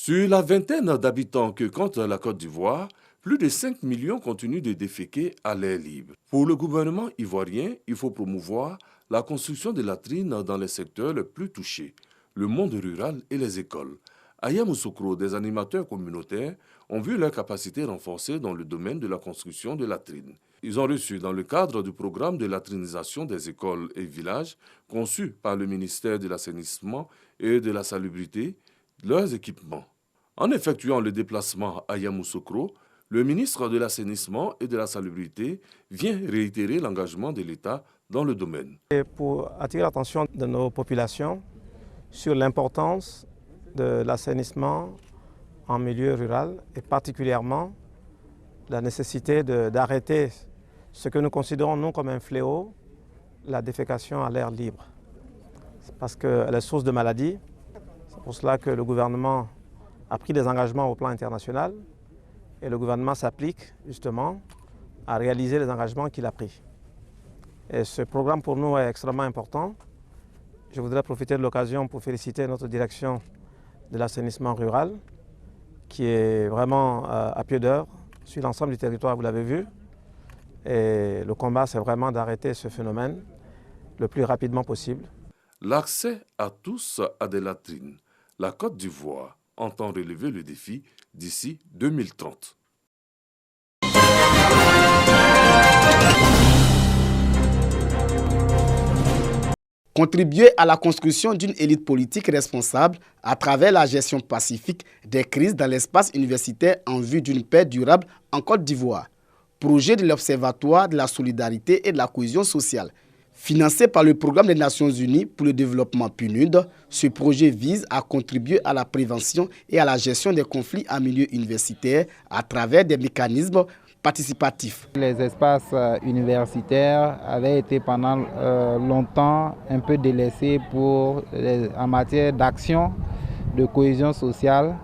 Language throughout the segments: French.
Sur la vingtaine d'habitants que compte la Côte d'Ivoire, plus de 5 millions continuent de déféquer à l'air libre. Pour le gouvernement ivoirien, il faut promouvoir la construction de latrines dans les secteurs les plus touchés, le monde rural et les écoles. À Yamoussoukro, des animateurs communautaires ont vu leur capacité renforcée dans le domaine de la construction de latrines. Ils ont reçu dans le cadre du programme de latrinisation des écoles et villages conçu par le ministère de l'Assainissement et de la Salubrité leurs équipements. En effectuant le déplacement à Yamoussoukro, le ministre de l'Assainissement et de la Salubrité vient réitérer l'engagement de l'État dans le domaine. Et pour attirer l'attention de nos populations sur l'importance de l'assainissement en milieu rural et particulièrement la nécessité d'arrêter ce que nous considérons nous comme un fléau, la défécation à l'air libre. Parce qu'elle est source de maladies. C'est pour cela que le gouvernement a pris des engagements au plan international et le gouvernement s'applique justement à réaliser les engagements qu'il a pris. Et ce programme pour nous est extrêmement important. Je voudrais profiter de l'occasion pour féliciter notre direction de l'assainissement rural qui est vraiment à pied d'œuvre sur l'ensemble du territoire, vous l'avez vu. Et le combat, c'est vraiment d'arrêter ce phénomène le plus rapidement possible. L'accès à tous à des latrines. La Côte d'Ivoire entend relever le défi d'ici 2030. Contribuer à la construction d'une élite politique responsable à travers la gestion pacifique des crises dans l'espace universitaire en vue d'une paix durable en Côte d'Ivoire. Projet de l'Observatoire de la solidarité et de la cohésion sociale. Financé par le Programme des Nations Unies pour le développement PNUD, ce projet vise à contribuer à la prévention et à la gestion des conflits en milieu universitaire à travers des mécanismes participatifs. Les espaces universitaires avaient été pendant longtemps un peu délaissés en matière d'action de cohésion sociale.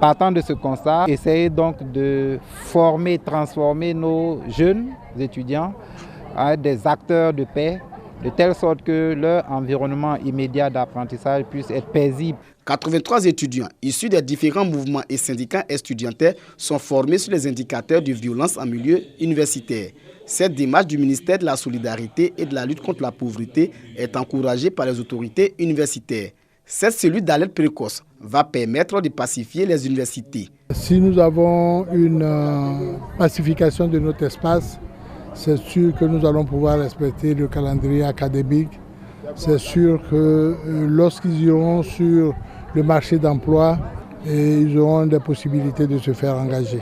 Partant de ce constat, essayer donc de former, transformer nos jeunes étudiants en des acteurs de paix, de telle sorte que leur environnement immédiat d'apprentissage puisse être paisible. 83 étudiants issus des différents mouvements et syndicats estudiantins sont formés sur les indicateurs de violence en milieu universitaire. Cette démarche du ministère de la Solidarité et de la lutte contre la pauvreté est encouragée par les autorités universitaires. Cette cellule d'alerte précoce va permettre de pacifier les universités. Si nous avons une pacification de notre espace, c'est sûr que nous allons pouvoir respecter le calendrier académique. C'est sûr que lorsqu'ils iront sur le marché d'emploi, ils auront des possibilités de se faire engager.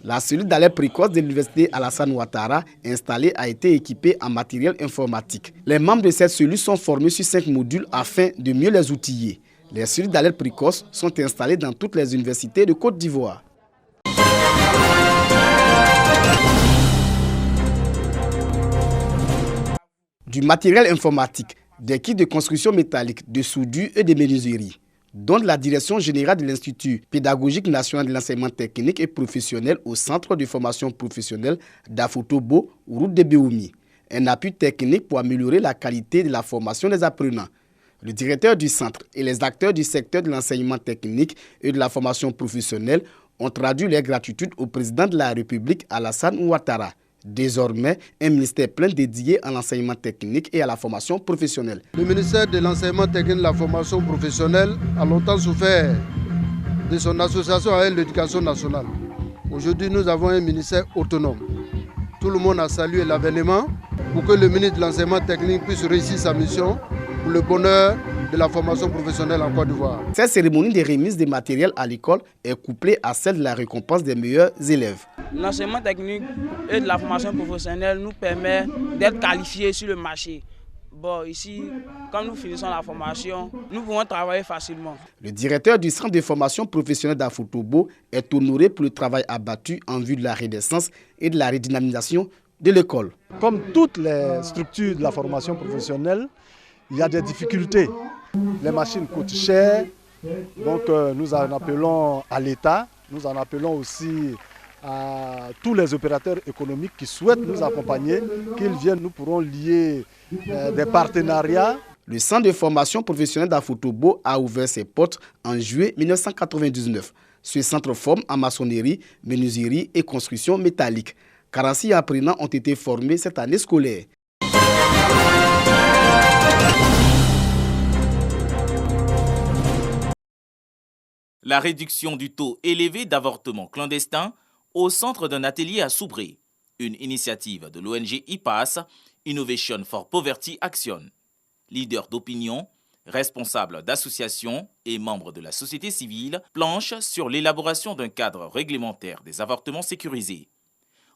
La cellule d'alerte précoce de l'université Alassane Ouattara installée a été équipée en matériel informatique. Les membres de cette cellule sont formés sur 5 modules afin de mieux les outiller. Les cellules d'alerte précoce sont installées dans toutes les universités de Côte d'Ivoire. Du matériel informatique, des kits de construction métallique, de soudure et de menuiserie, dont la direction générale de l'Institut pédagogique national de l'enseignement technique et professionnel au centre de formation professionnelle d'Afotobo, route de Béoumi. Un appui technique pour améliorer la qualité de la formation des apprenants. Le directeur du centre et les acteurs du secteur de l'enseignement technique et de la formation professionnelle ont traduit leur gratitude au président de la République, Alassane Ouattara. Désormais, un ministère plein dédié à l'enseignement technique et à la formation professionnelle. Le ministère de l'enseignement technique et de la formation professionnelle a longtemps souffert de son association avec l'éducation nationale. Aujourd'hui, nous avons un ministère autonome. Tout le monde a salué l'avènement pour que le ministre de l'enseignement technique puisse réussir sa mission pour le bonheur de la formation professionnelle en Côte d'Ivoire. Cette cérémonie de remise de matériel à l'école est couplée à celle de la récompense des meilleurs élèves. L'enseignement technique et de la formation professionnelle nous permet d'être qualifiés sur le marché. Bon, ici, quand nous finissons la formation, nous pouvons travailler facilement. Le directeur du centre de formation professionnelle d'Afotobo est honoré pour le travail abattu en vue de la renaissance et de la redynamisation de l'école. Comme toutes les structures de la formation professionnelle, il y a des difficultés. Les machines coûtent cher, donc nous en appelons à l'État, nous en appelons aussi à tous les opérateurs économiques qui souhaitent nous accompagner, qu'ils viennent, nous pourrons lier des partenariats. Le centre de formation professionnelle d'Afotobo a ouvert ses portes en juillet 1999. Ce centre forme en maçonnerie, menuiserie et construction métallique. 46 apprenants ont été formés cette année scolaire. La réduction du taux élevé d'avortement clandestin au centre d'un atelier à Soubré, une initiative de l'ONG IPAS, Innovation for Poverty Action. Leader d'opinion, responsable d'associations et membres de la société civile planchent sur l'élaboration d'un cadre réglementaire des avortements sécurisés.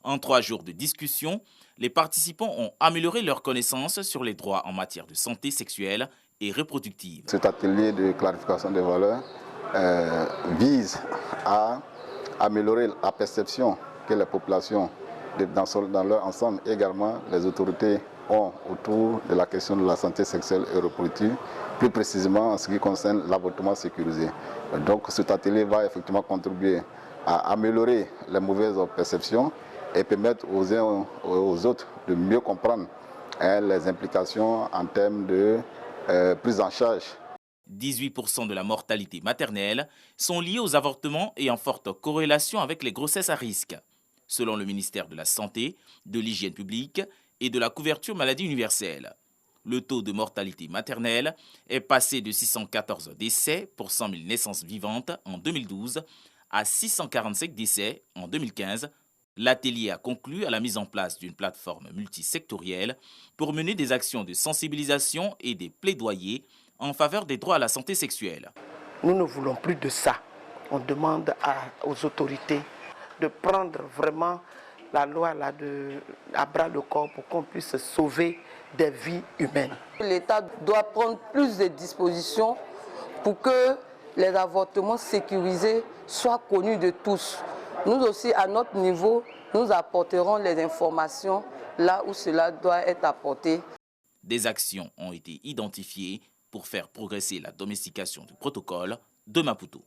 En 3 jours de discussion, les participants ont amélioré leurs connaissances sur les droits en matière de santé sexuelle et reproductive. Cet atelier de clarification des valeurs vise à améliorer la perception que les populations dans leur ensemble, également les autorités ont autour de la question de la santé sexuelle et reproductive, plus précisément en ce qui concerne l'avortement sécurisé. Donc cet atelier va effectivement contribuer à améliorer les mauvaises perceptions et permettre aux uns aux autres de mieux comprendre les implications en termes de prise en charge. 18% de la mortalité maternelle sont liés aux avortements et en forte corrélation avec les grossesses à risque, selon le ministère de la Santé, de l'Hygiène publique et de la couverture maladie universelle. Le taux de mortalité maternelle est passé de 614 décès pour 100 000 naissances vivantes en 2012 à 645 décès en 2015. L'atelier a conclu à la mise en place d'une plateforme multisectorielle pour mener des actions de sensibilisation et des plaidoyers en faveur des droits à la santé sexuelle. Nous ne voulons plus de ça. On demande aux autorités de prendre vraiment la loi là à bras le corps pour qu'on puisse sauver des vies humaines. L'État doit prendre plus de dispositions pour que les avortements sécurisés soient connus de tous. Nous aussi, à notre niveau, nous apporterons les informations là où cela doit être apporté. Des actions ont été identifiées pour faire progresser la domestication du protocole de Maputo.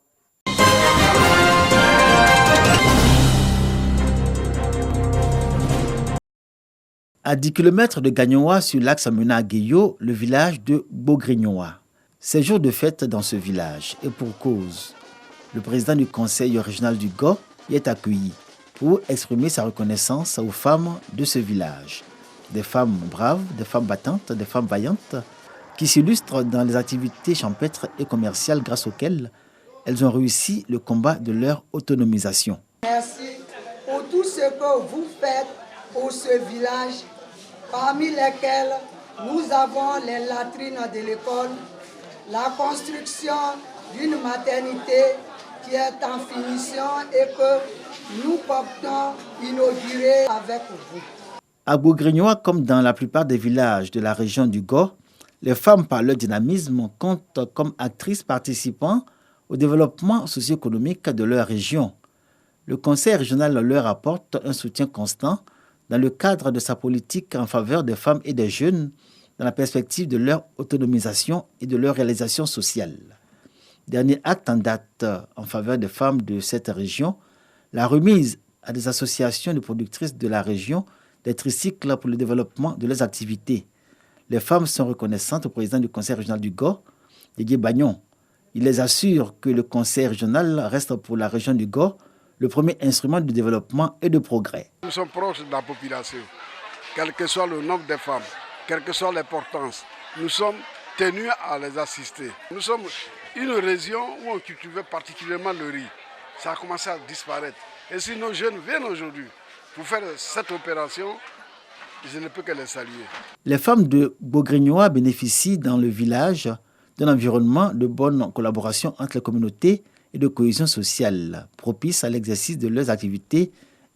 À 10 km de Gagnoa, sur l'axe menant à Gueyo, le village de Bogrignoa. C'est jour de fête dans ce village, et pour cause. Le président du conseil régional du Go y est accueilli pour exprimer sa reconnaissance aux femmes de ce village. Des femmes braves, des femmes battantes, des femmes vaillantes, qui s'illustrent dans les activités champêtres et commerciales grâce auxquelles elles ont réussi le combat de leur autonomisation. Merci pour tout ce que vous faites pour ce village, parmi lesquels nous avons les latrines de l'école, la construction d'une maternité qui est en finition et que nous comptons inaugurer avec vous. À Bogrignoa, comme dans la plupart des villages de la région du Go, les femmes, par leur dynamisme, comptent comme actrices participant au développement socio-économique de leur région. Le conseil régional leur apporte un soutien constant dans le cadre de sa politique en faveur des femmes et des jeunes, dans la perspective de leur autonomisation et de leur réalisation sociale. Dernier acte en date en faveur des femmes de cette région, la remise à des associations de productrices de la région des tricycles pour le développement de leurs activités. Les femmes sont reconnaissantes au président du conseil régional du Go, Didier Bagnon. Il les assure que le conseil régional reste pour la région du Go le premier instrument de développement et de progrès. Nous sommes proches de la population, quel que soit le nombre de femmes, quelle que soit l'importance. Nous sommes tenus à les assister. Nous sommes une région où on cultivait particulièrement le riz. Ça a commencé à disparaître. Et si nos jeunes viennent aujourd'hui pour faire cette opération, je ne peux que les saluer. Les femmes de Bogrignoa bénéficient dans le village d'un environnement de bonne collaboration entre les communautés et de cohésion sociale, propice à l'exercice de leurs activités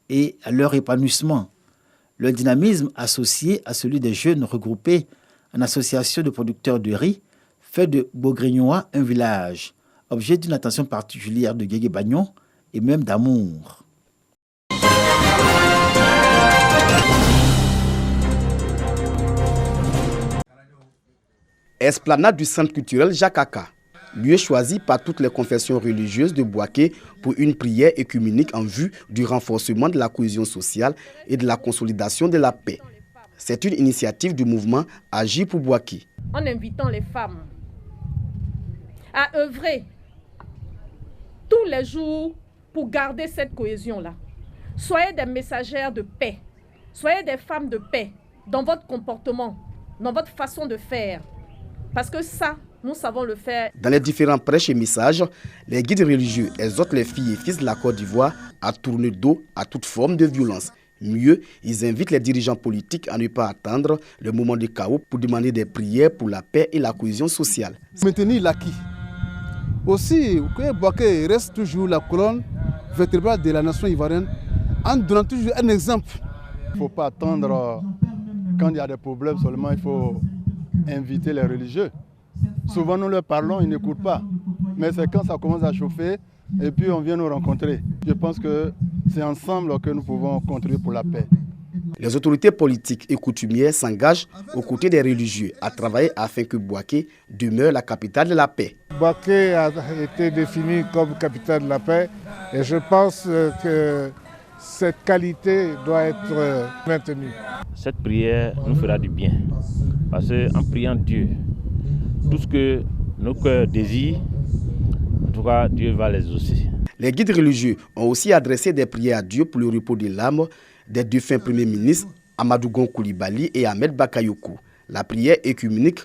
et à leur épanouissement. Leur dynamisme associé à celui des jeunes regroupés en association de producteurs de riz fait de Bogrignoa un village, objet d'une attention particulière de Guégué Bagnon et même d'amour. Esplanade du centre culturel Jakaka, lieu choisi par toutes les confessions religieuses de Bouaké pour une prière œcuménique en vue du renforcement de la cohésion sociale et de la consolidation de la paix. C'est une initiative du mouvement Agir pour Bouaké. En invitant les femmes à œuvrer tous les jours pour garder cette cohésion-là. Soyez des messagères de paix. Soyez des femmes de paix dans votre comportement, dans votre façon de faire. Parce que ça, nous savons le faire. Dans les différents prêches et messages, les guides religieux exhortent les filles et fils de la Côte d'Ivoire à tourner dos à toute forme de violence. Mieux, ils invitent les dirigeants politiques à ne pas attendre le moment de chaos pour demander des prières pour la paix et la cohésion sociale. Maintenir l'acquis. Aussi, que Bouaké reste toujours la colonne vertébrale de la nation ivoirienne en donnant toujours un exemple. Il ne faut pas attendre quand il y a des problèmes seulement, il faut inviter les religieux. Souvent nous leur parlons, ils n'écoutent pas. Mais c'est quand ça commence à chauffer et puis on vient nous rencontrer. Je pense que c'est ensemble que nous pouvons contribuer pour la paix. Les autorités politiques et coutumières s'engagent aux côtés des religieux à travailler afin que Bouaké demeure la capitale de la paix. Bouaké a été défini comme capitale de la paix et je pense que cette qualité doit être maintenue. Cette prière nous fera du bien parce qu'en priant Dieu, tout ce que nos cœurs désirent, en tout cas Dieu va les exaucer. Les guides religieux ont aussi adressé des prières à Dieu pour le repos de l'âme des défunts premiers ministres Amadou Gon Coulibaly et Ahmed Bakayoko. La prière œcuménique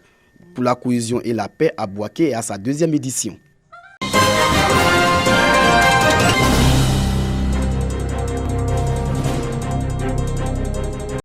pour la cohésion et la paix à Bouaké est à sa 2e édition.